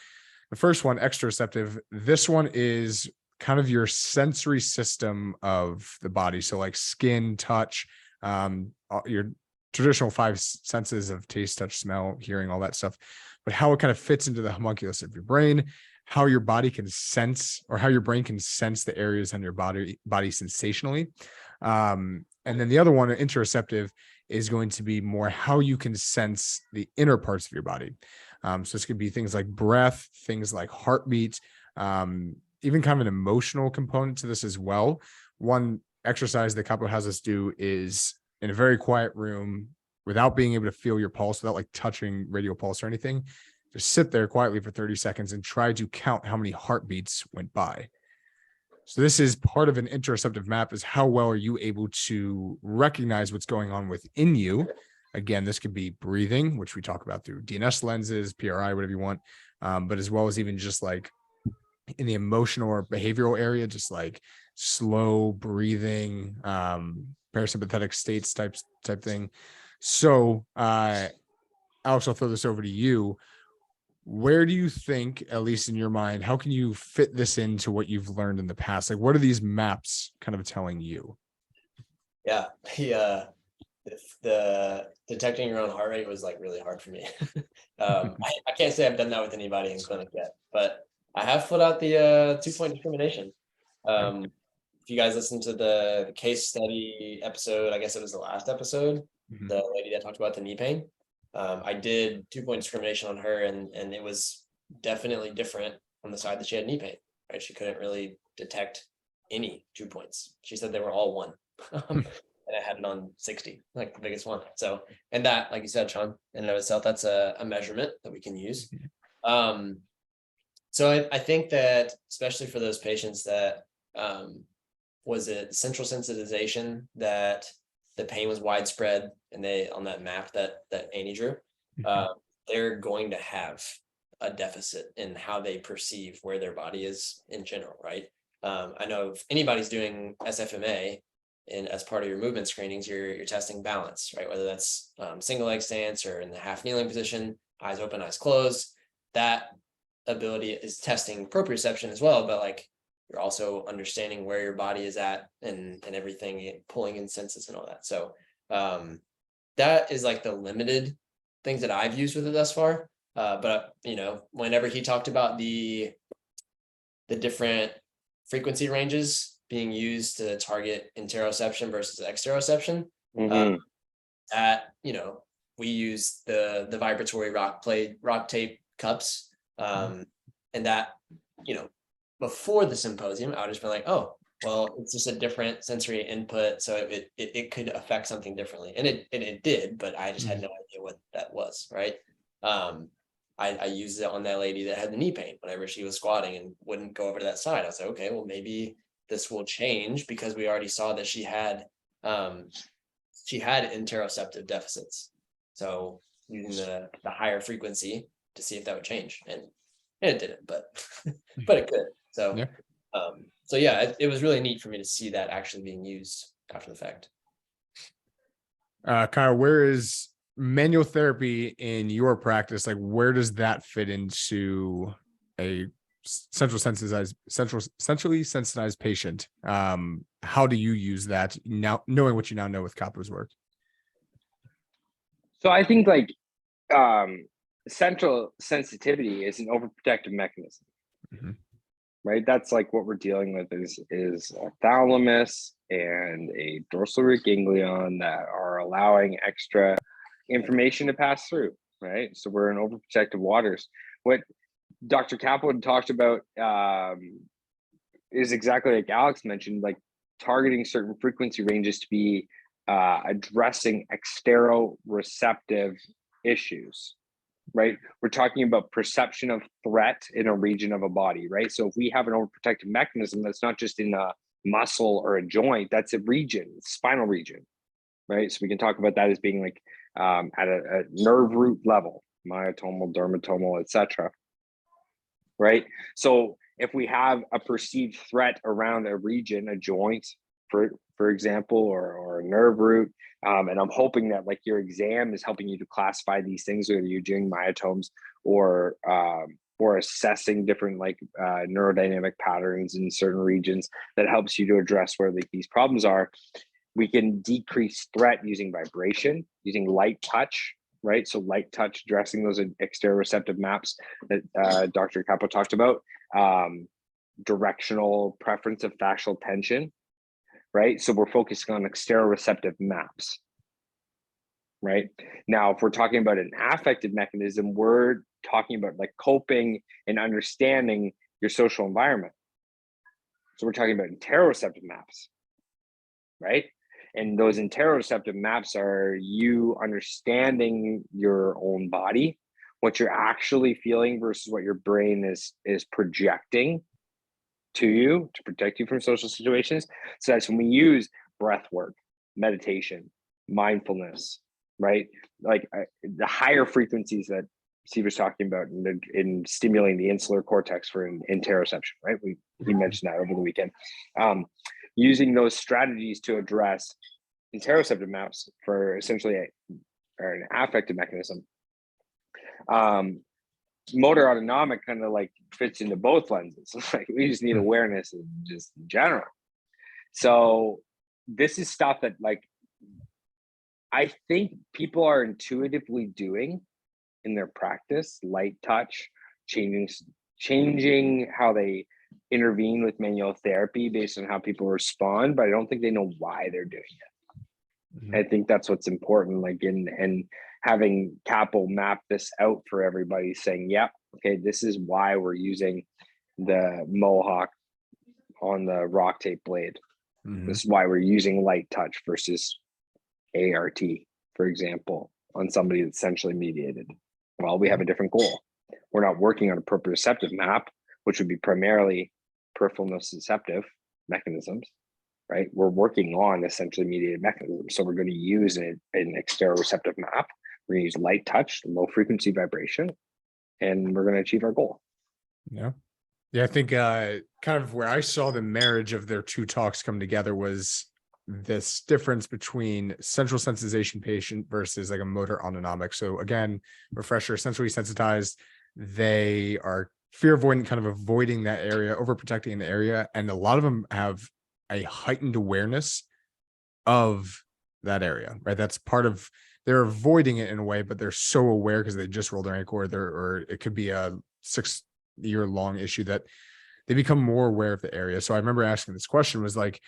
the first one, exteroceptive, this one is kind of your sensory system of the body. So like skin, touch, your traditional 5 senses of taste, touch, smell, hearing, all that stuff, but how it kind of fits into the homunculus of your brain, how your body can sense, or how your brain can sense the areas on your body sensationally. And then the other one, interoceptive, is going to be more how you can sense the inner parts of your body. So this could be things like breath, things like heartbeat, even kind of an emotional component to this as well. One exercise that Capo has us do is in a very quiet room, without being able to feel your pulse, without like touching radial pulse or anything, just sit there quietly for 30 seconds and try to count how many heartbeats went by. So this is part of an interoceptive map, is how well are you able to recognize what's going on within you. Again, this could be breathing, which we talk about through DNS lenses, PRI, whatever you want, but as well as even just like in the emotional or behavioral area, just like slow breathing, parasympathetic states type thing. So Alex, I'll throw this over to you. Where do you think, at least in your mind, how can you fit this into what you've learned in the past? Like, what are these maps kind of telling you? Yeah, the detecting your own heart rate was like really hard for me. I can't say I've done that with anybody in clinic yet, but I have filled out the 2-point discrimination. If you guys listen to the case study episode, I guess it was the last episode, the lady that talked about the knee pain. I did 2-point discrimination on her, and it was definitely different on the side that she had knee pain, right? She couldn't really detect any 2 points. She said they were all 1. And I had it on 60, like the biggest one. So, and that, like you said, Sean, in and of itself, that's a measurement that we can use. So I think that, especially for those patients that, was it central sensitization, that the pain was widespread, and they, on that map that Annie drew, they're going to have a deficit in how they perceive where their body is in general, right? I know if anybody's doing SFMA, and as part of your movement screenings, you're testing balance, right? Whether that's single leg stance or in the half kneeling position, eyes open, eyes closed. That ability is testing proprioception as well, but like you're also understanding where your body is at and everything, pulling in senses and all that. So that is like the limited things that I've used with it thus far. But you know, whenever he talked about the different frequency ranges being used to target interoception versus exteroception, that, you know, we use the vibratory rock tape cups, and that, you know, before the symposium, I would just be like, oh, well, it's just a different sensory input, so it could affect something differently, and it did, but I just had no idea what that was, right? I used it on that lady that had the knee pain whenever she was squatting and wouldn't go over to that side. I was like, okay, well, maybe this will change, because we already saw that she had she had interoceptive deficits. So using the higher frequency to see if that would change, and it didn't, but but it could. So yeah, it was really neat for me to see that actually being used after the fact. Kyle, where is manual therapy in your practice? Like, where does that fit into a centrally sensitized patient? How do you use that now, knowing what you now know with Capo's work? So I think like central sensitivity is an overprotective mechanism, right? That's like what we're dealing with is a thalamus and a dorsal root ganglion that are allowing extra information to pass through, right? So we're in overprotective waters. What Dr. Capo talked about is exactly like Alex mentioned, like targeting certain frequency ranges to be addressing exteroreceptive issues, right? We're talking about perception of threat in a region of a body, right? So if we have an overprotective mechanism that's not just in a muscle or a joint, that's a region, spinal region, right? So we can talk about that as being like at a nerve root level, myotomal, dermatomal, etc. Right? So if we have a perceived threat around a region, a joint, for example, or a nerve root, and I'm hoping that like your exam is helping you to classify these things, whether you're doing myotomes or assessing different like neurodynamic patterns in certain regions, that helps you to address where these problems are. We can decrease threat using vibration, using light touch, right? So light touch, addressing those exteroreceptive maps that Dr. Capo talked about, directional preference of fascial tension, right? So we're focusing on exteroreceptive maps, right? Now, if we're talking about an affective mechanism, we're talking about like coping and understanding your social environment. So we're talking about interoreceptive maps, right? And those interoreceptive maps are you understanding your own body, what you're actually feeling versus what your brain is projecting to you to protect you from social situations. So that's when we use breath work, meditation, mindfulness, right? Like the higher frequencies that Steve was talking about in stimulating the insular cortex for interoception, right? He mentioned that over the weekend. Using those strategies to address interoceptive maps for essentially an affective mechanism. Motor autonomic kind of like fits into both lenses. Like we just need awareness in just in general. So this is stuff that like I think people are intuitively doing in their practice, light touch, changing how they intervene with manual therapy based on how people respond, but I don't think they know why they're doing it. I think that's what's important, like and having Capo map this out for everybody, saying, yep, okay, this is why we're using the Mohawk on the rock tape blade. This is why we're using light touch versus ART, for example, on somebody that's centrally mediated. Well, we have a different goal. We're not working on a proprioceptive map, which would be primarily peripheral nociceptive mechanisms, right? We're working on a centrally mediated mechanism. So we're going to use an exteroreceptive map. We're going to use light touch, low frequency vibration, and we're going to achieve our goal. Yeah. I think kind of where I saw the marriage of their two talks come together was this difference between central sensitization patient versus like a motor autonomic. So again, refresher, centrally sensitized, they are fear avoidant, kind of avoiding that area, overprotecting the area. And a lot of them have a heightened awareness of that area, right? That's part of, they're avoiding it in a way, but they're so aware because they just rolled their ankle, or it could be a 6-year-long issue that they become more aware of the area. So I remember asking this question was like,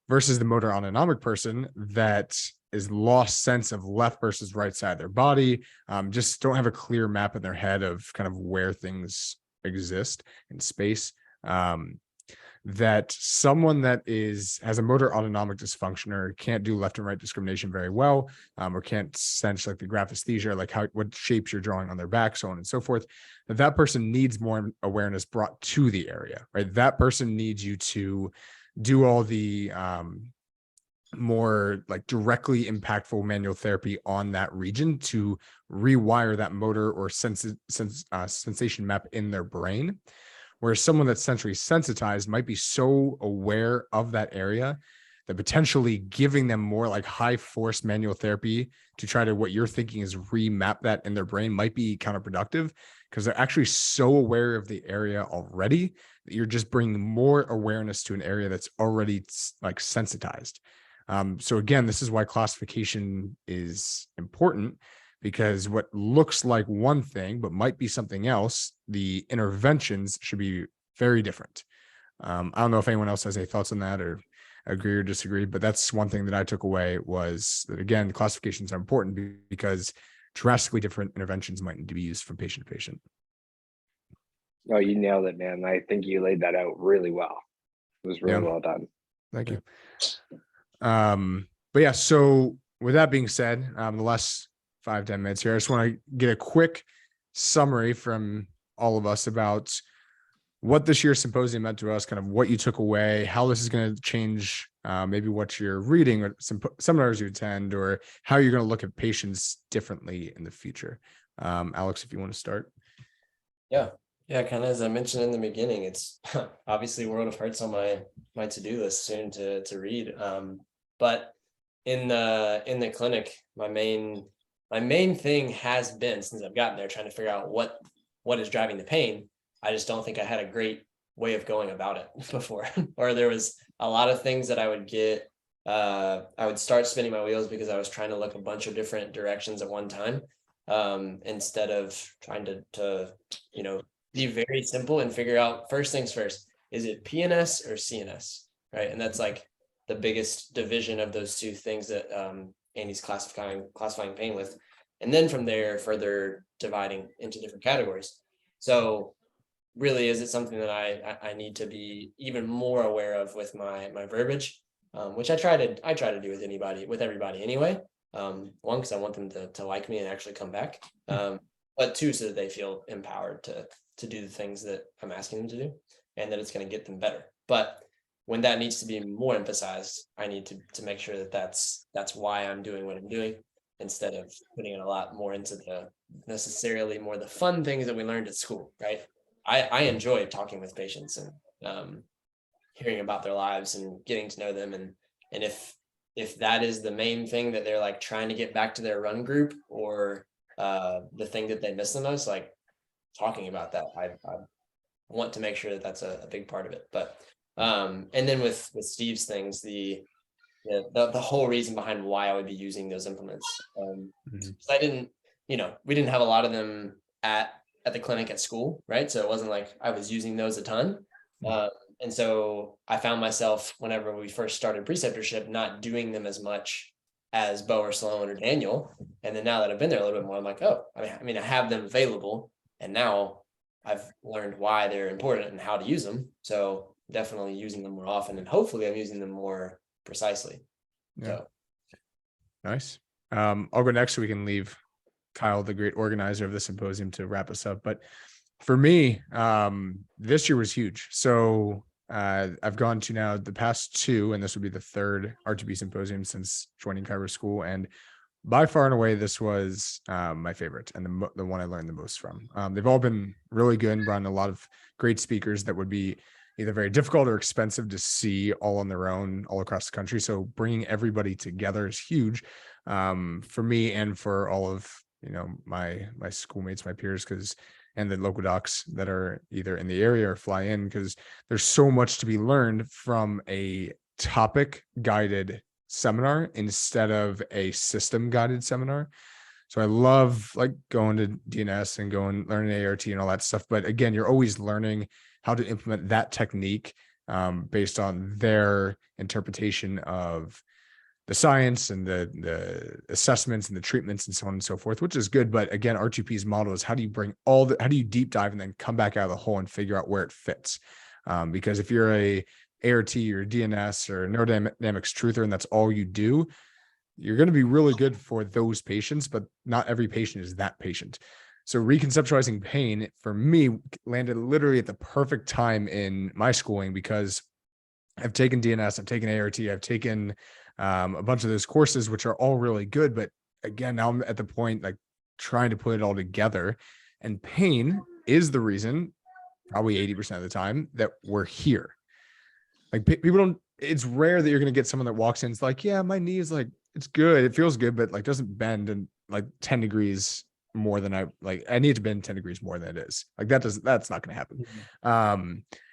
versus the motor autonomic person that is lost sense of left versus right side of their body, just don't have a clear map in their head of kind of where things exist in space. That someone that has a motor autonomic dysfunction or can't do left and right discrimination very well, or can't sense like the graphesthesia, like what shapes you're drawing on their back, so on and so forth, that person needs more awareness brought to the area, right? That person needs you to do all the more like directly impactful manual therapy on that region to rewire that motor or sensation map in their brain. Whereas someone that's sensory sensitized might be so aware of that area that potentially giving them more like high force manual therapy to try to, what you're thinking is remap that in their brain, might be counterproductive, because they're actually so aware of the area already that you're just bringing more awareness to an area that's already like sensitized. So again, this is why classification is important, because what looks like one thing but might be something else, the interventions should be very different. I don't know if anyone else has any thoughts on that or agree or disagree, but that's one thing that I took away, was that, again, classifications are important because drastically different interventions might need to be used from patient to patient. Oh, you nailed it, man. I think you laid that out really well. It was really well done. Thank you. But yeah, so with that being said, the last 5-10 minutes here, I just want to get a quick summary from all of us about what this year's symposium meant to us, kind of what you took away, how this is going to change maybe what you're reading or some seminars you attend, or how you're going to look at patients differently in the future. Alex, if you want to start. Yeah, kind of as I mentioned in the beginning, it's obviously World of Hurts on my to-do list soon to read. But in the clinic, my main thing has been, since I've gotten there, trying to figure out what is driving the pain. I just don't think I had a great way of going about it before, or there was a lot of things that I would get. I would start spinning my wheels because I was trying to look a bunch of different directions at one time, instead of trying to be very simple and figure out, first things first, is it PNS or CNS, right? And that's like the biggest division of those two things that Andy's classifying pain with, and then from there further dividing into different categories. So really, is it something that I need to be even more aware of with my verbiage, which I try to do with everybody anyway. One, because I want them to like me and actually come back, but two, so that they feel empowered to do the things that I'm asking them to do, and that it's going to get them better. But when that needs to be more emphasized, I need to make sure that that's why I'm doing what I'm doing, instead of putting it a lot more into the necessarily more the fun things that we learned at school, right? I enjoy talking with patients and hearing about their lives and getting to know them, and if that is the main thing that they're like trying to get back to their run group, or the thing that they miss the most, like talking about that, I want to make sure that that's a big part of it. But and then with Steve's things, the whole reason behind why I would be using those implements, I didn't, we didn't have a lot of them at the clinic at school, right? So it wasn't like I was using those a ton. And so I found myself, whenever we first started preceptorship, not doing them as much as Bo or Sloan or Daniel. And then now that I've been there a little bit more, I'm like, oh, I mean, I have them available, and now I've learned why they're important and how to use them. So definitely using them more often, and hopefully I'm using them more precisely. Yeah. So Nice. I'll go next so we can leave Kyle, the great organizer of the symposium, to wrap us up. But for me, this year was huge. So I've gone to now the past two, and this would be the third R2P Symposium since joining Chiro School. And by far and away, this was my favorite, and the one I learned the most from. They've all been really good and brought in a lot of great speakers that would be either very difficult or expensive to see all on their own all across the country. So bringing everybody together is huge for me and for all of my schoolmates, my peers, and the local docs that are either in the area or fly in, because there's so much to be learned from a topic guided seminar instead of a system guided seminar. So I love like going to DNS and learning ART and all that stuff. But again, you're always learning how to implement that technique based on their interpretation of the science and the assessments and the treatments and so on and so forth, which is good. But again, R2P's model is how do you deep dive and then come back out of the hole and figure out where it fits? Because if you're a ART or DNS or neurodynamics truther, and that's all you do, you're going to be really good for those patients, but not every patient is that patient. So reconceptualizing pain for me landed literally at the perfect time in my schooling, because I've taken DNS, I've taken ART, I've taken a bunch of those courses, which are all really good. But again, now I'm at the point like trying to put it all together, and pain is the reason, probably 80% of the time, that we're here. Like people don't, it's rare that you're going to get someone that walks in, it's like, yeah, my knee is like, it's good, it feels good, but like doesn't bend and like 10 degrees more than I need to bend 10 degrees more than it is. Like that's not going to happen.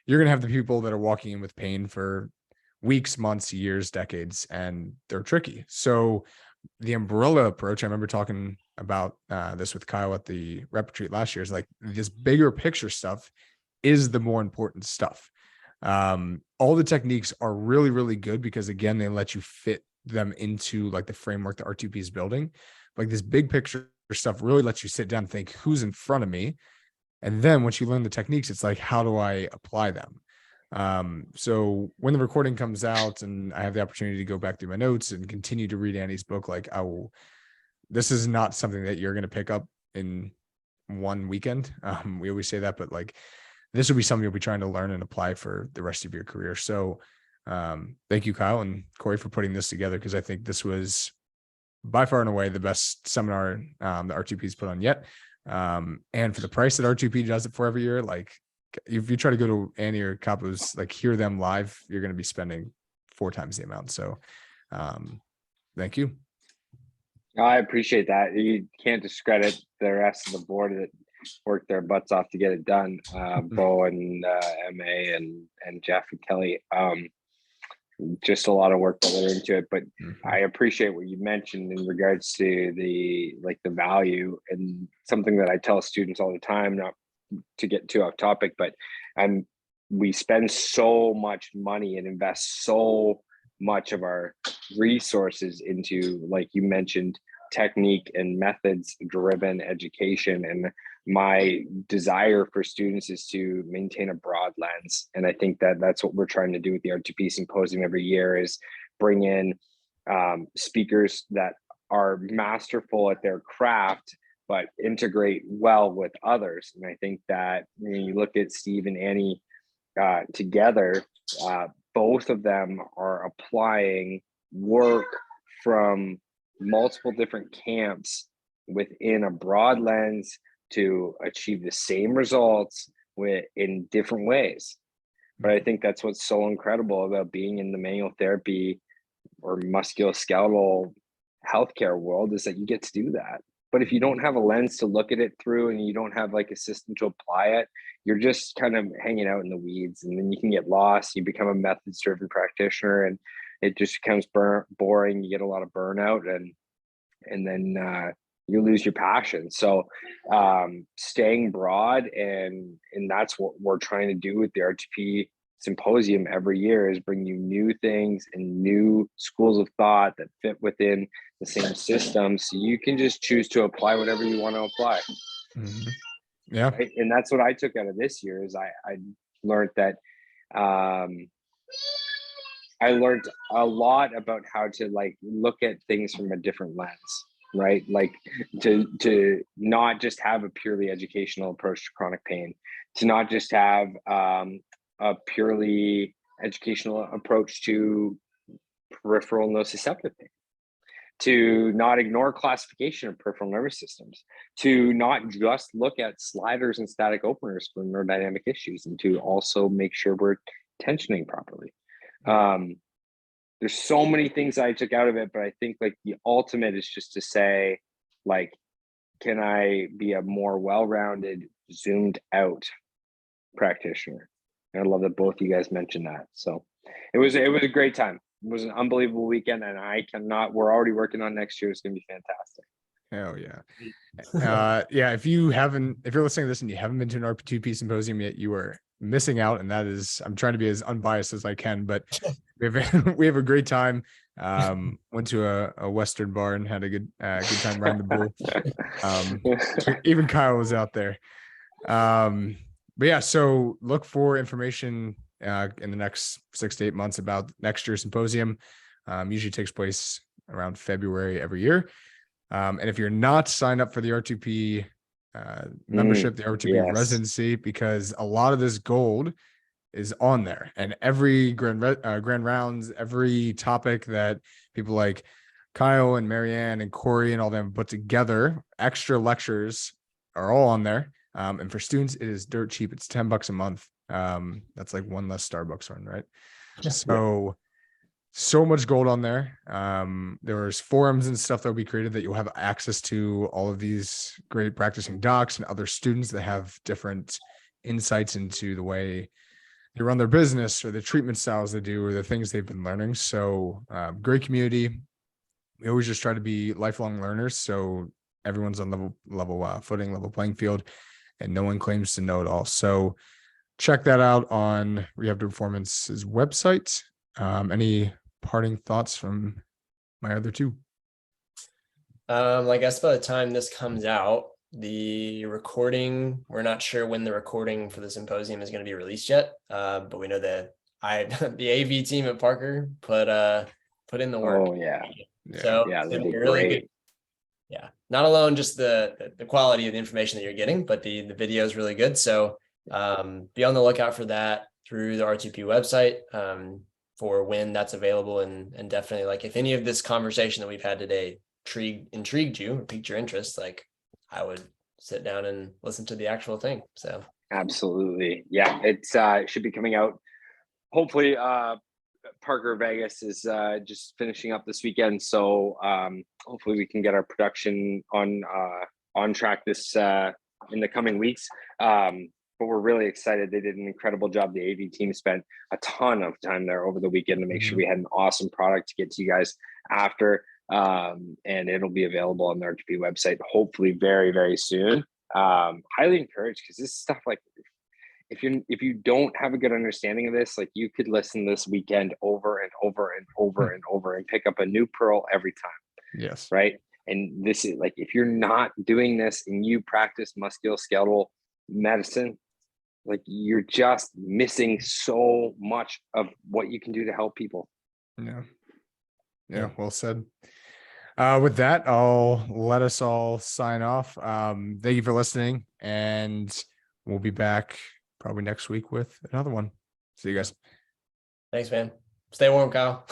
You're going to have the people that are walking in with pain for weeks, months, years, decades, and they're tricky. So the umbrella approach, I remember talking about this with Kyle at the rep retreat last year, is like this bigger picture stuff is the more important stuff. All the techniques are really, really good because again, they let you fit them into like the framework that R2P is building. Like this big picture stuff really lets you sit down and think who's in front of me. And then once you learn the techniques, it's like, how do I apply them? So when the recording comes out and I have the opportunity to go back through my notes and continue to read Andy's book, like this is not something that you're going to pick up in one weekend. We always say that, but like, this will be something you'll be trying to learn and apply for the rest of your career. So thank you, Kyle and Corey, for putting this together, because I think this was by far and away the best seminar that R2P's put on yet. And for the price that R2P does it for every year, like if you try to go to Annie or Capo's, like hear them live, you're going to be spending 4 times the amount. So thank you. I appreciate that. You can't discredit the rest of the board that worked their butts off to get it done. Bo and MA and Jeff and Kelly. Just a lot of work that went into it, but I appreciate what you mentioned in regards to the value, and something that I tell students all the time, not to get too off topic, but we spend so much money and invest so much of our resources into, like you mentioned, technique and methods driven education. And my desire for students is to maintain a broad lens. And I think that that's what we're trying to do with the R2P Symposium every year, is bring in speakers that are masterful at their craft, but integrate well with others. And I think that when you look at Steve and Annie together, both of them are applying work from multiple different camps within a broad lens to achieve the same results in different ways. But I think that's what's so incredible about being in the manual therapy or musculoskeletal healthcare world, is that you get to do that. But if you don't have a lens to look at it through, and you don't have like a system to apply it, you're just kind of hanging out in the weeds, and then you can get lost. You become a methods driven practitioner, and it just becomes boring. You get a lot of burnout, and then you lose your passion. So staying broad, and that's what we're trying to do with the R2P Symposium every year, is bring you new things and new schools of thought that fit within the same system, so you can just choose to apply whatever you want to apply. Yeah. Right? And that's what I took out of this year, is I learned that I learned a lot about how to like look at things from a different lens, right? Like to not just have a purely educational approach to chronic pain, to not just have a purely educational approach to peripheral nociceptive pain, to not ignore classification of peripheral nervous systems, to not just look at sliders and static openers for neurodynamic issues, and to also make sure we're tensioning properly. There's so many things I took out of it, but I think like the ultimate is just to say, like, can I be a more well-rounded, zoomed out practitioner? And I love that both of you guys mentioned that. So it was a great time. It was an unbelievable weekend, and we're already working on next year. It's going to be fantastic. Hell yeah. Yeah. If you're listening to this and you haven't been to an R2P Symposium yet, you are missing out. And that is, I'm trying to be as unbiased as I can, but we have a great time. Went to a Western bar and had a good time riding the bull. Even Kyle was out there. But yeah, so look for information in the next 6 to 8 months about next year's symposium. Usually takes place around February every year. And if you're not signed up for the R2P membership, the R2P residency, because a lot of this gold is on there, and every grand rounds, every topic that people like Kyle and Marianne and Corey and all them put together, extra lectures are all on there. And for students, it is dirt cheap. It's $10 a month. That's like one less Starbucks run, right? So much gold on there. There's forums and stuff that will be created that you'll have access to all of these great practicing docs and other students that have different insights into the way they run their business or the treatment styles they do or the things they've been learning. So great community. We always just try to be lifelong learners. So everyone's on level footing, level playing field, and no one claims to know it all. So check that out on Rehab to Performance's website. Any parting thoughts from my other two? I guess by the time this comes out, the recording, we're not sure when the recording for the symposium is going to be released yet. But we know that the AV team at Parker put in the work. Oh yeah. So yeah, it's that'd gonna be be really great. good. Yeah. Not alone just the quality of the information that you're getting, but the video is really good. So be on the lookout for that through the R2P website for when that's available. And definitely, like, if any of this conversation that we've had today intrigued you or piqued your interest, like, I would sit down and listen to the actual thing. So Absolutely. Yeah, it should be coming out. Hopefully, Parker Vegas is just finishing up this weekend. So hopefully we can get our production on track this in the coming weeks. But we're really excited. They did an incredible job. The AV team spent a ton of time there over the weekend to make sure we had an awesome product to get to you guys after. And it'll be available on the R2P website, hopefully very, very soon. Highly encouraged, because this stuff, like, if you don't have a good understanding of this, like, you could listen this weekend over and over and over and over and pick up a new pearl every time. Yes. Right. And this is, like, if you're not doing this and you practice musculoskeletal medicine, like, you're just missing so much of what you can do to help people. Yeah, well said. With that, I'll let us all sign off. Thank you for listening, and we'll be back probably next week with another one. See you guys. thanks, man. Stay warm, Kyle.